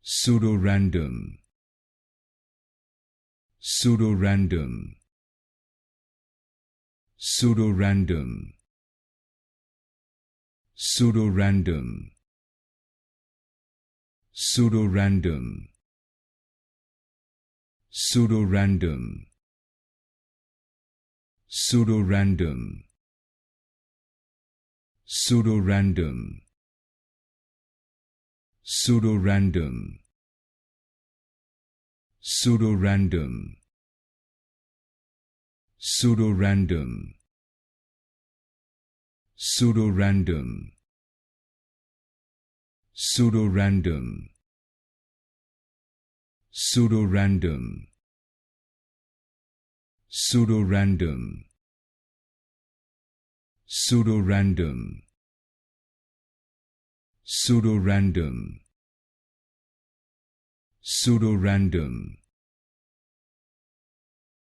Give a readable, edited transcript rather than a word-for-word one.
Pseudorandom. Pseudorandom. Pseudorandom. Pseudorandom. Pseudorandom. Pseudorandom. Pseudorandom. Pseudorandom. Pseudorandom. Pseudorandom. Pseudorandom. Pseudorandom. Pseudorandom. Pseudorandom. Pseudorandom. Pseudorandom. Pseudorandom. Pseudorandom.